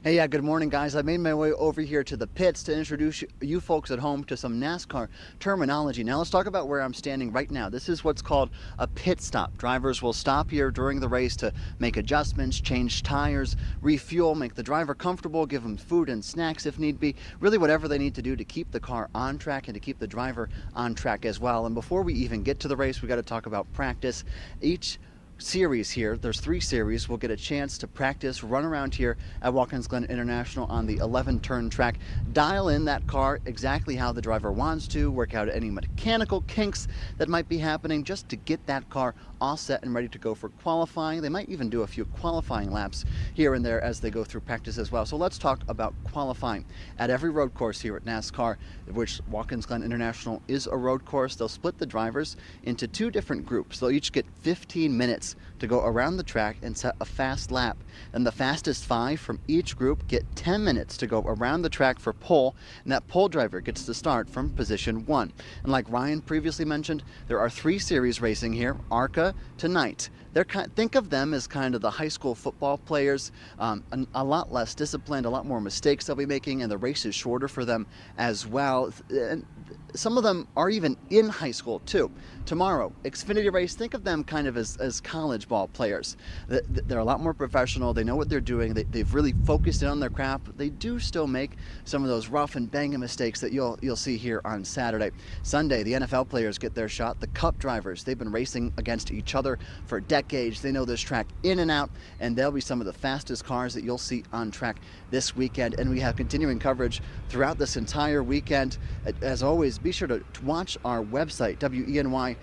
Hey, yeah, good morning, guys. I made my way over here to the pits to introduce you folks at home to some NASCAR terminology. Now, let's talk about where I'm standing right now. This is what's called a pit stop. Drivers will stop here during the race to make adjustments, change tires, refuel, make the driver comfortable, give them food and snacks if need be, really whatever they need to do to keep the car on track and to keep the driver on track as well. And before we even get to the race, we got to talk about practice. Each series here, there's 3 series, we'll get a chance to practice, run around here at Watkins Glen International on the 11-turn track, dial in that car exactly how the driver wants to, work out any mechanical kinks that might be happening just to get that car all set and ready to go for qualifying. They might even do a few qualifying laps here and there as they go through practice as well. So let's talk about qualifying. At every road course here at NASCAR, which Watkins Glen International is a road course, they'll split the drivers into 2 different groups. They'll each get 15 minutes to go around the track and set a fast lap. And the fastest 5 from each group get 10 minutes to go around the track for pole, and that pole driver gets to start from position 1. And like Ryan previously mentioned, there are 3 series racing here, ARCA tonight. Think of them as kind of the high school football players, a lot less disciplined, a lot more mistakes they'll be making, and the race is shorter for them as well. And some of them are even in high school too. Tomorrow, Xfinity race, think of them kind of as college ball players. They're a lot more professional, they know what they're doing, they've really focused in on their craft, but they do still make some of those rough and banging mistakes that you'll see here on Saturday. Sunday, the NFL players get their shot. The Cup drivers, they've been racing against each other for decades. They know this track in and out, and they'll be some of the fastest cars that you'll see on track this weekend. And we have continuing coverage throughout this entire weekend. As always, be sure to watch our website, WENY.com.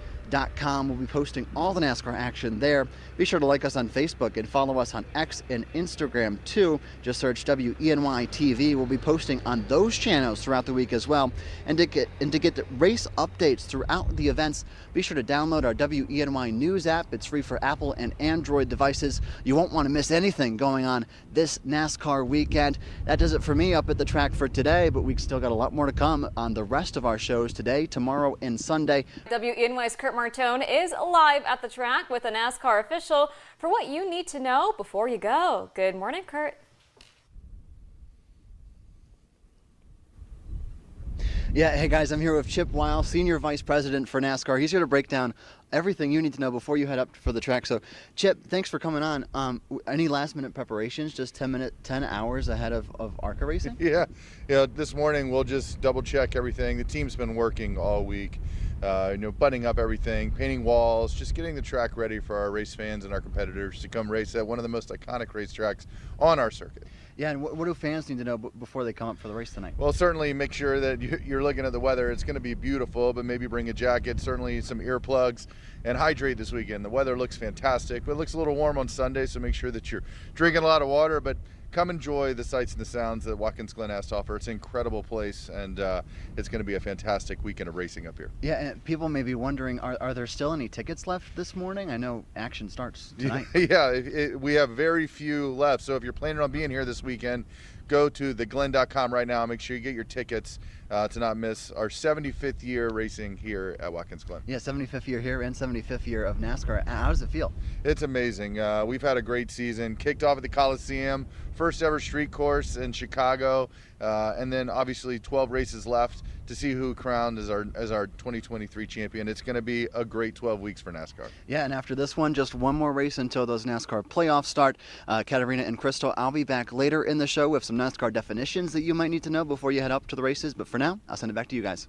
We'll be posting all the NASCAR action there. Be sure to like us on Facebook and follow us on X and Instagram too. Just search WENY TV. We'll be posting on those channels throughout the week as well. And to get the race updates throughout the events, be sure to download our WENY News app. It's free for Apple and Android devices. You won't want to miss anything going on this NASCAR weekend. That does it for me up at the track for today, but we've still got a lot more to come on the rest of our shows today, tomorrow, and Sunday. WENY's Kurt Martone is live at the track with a NASCAR official for what you need to know before you go. Good morning, Kurt. Yeah, hey guys, I'm here with Chip Weil, Senior Vice President for NASCAR. He's here to break down everything you need to know before you head up for the track. So, Chip, thanks for coming on. Any last-minute preparations, just 10 hours ahead of ARCA racing? Yeah, this morning we'll just double-check everything. The team's been working all week, buttoning up everything, painting walls, just getting the track ready for our race fans and our competitors to come race at one of the most iconic racetracks on our circuit. Yeah, and what do fans need to know before they come up for the race tonight? Well, certainly make sure that you're looking at the weather. It's going to be beautiful, but maybe bring a jacket, certainly some earplugs, and hydrate this weekend. The weather looks fantastic, but it looks a little warm on Sunday, so make sure that you're drinking a lot of water, but come enjoy the sights and the sounds that Watkins Glen has to offer. It's an incredible place, and it's going to be a fantastic weekend of racing up here. Yeah, and people may be wondering, are there still any tickets left this morning? I know action starts tonight. Yeah, we have very few left, so if you're planning on being here this weekend, go to theglen.com right now. Make sure you get your tickets to not miss our 75th year racing here at Watkins Glen. Yeah, 75th year here and 75th year of NASCAR. How does it feel? It's amazing. We've had a great season. Kicked off at the Coliseum, first ever street course in Chicago, and then obviously 12 races left to see who crowned as our 2023 champion. It's going to be a great 12 weeks for NASCAR. Yeah, and after this one, just one more race until those NASCAR playoffs start. Katarina and Crystal, I'll be back later in the show with some NASCAR definitions that you might need to know before you head up to the races. But for now, I'll send it back to you guys.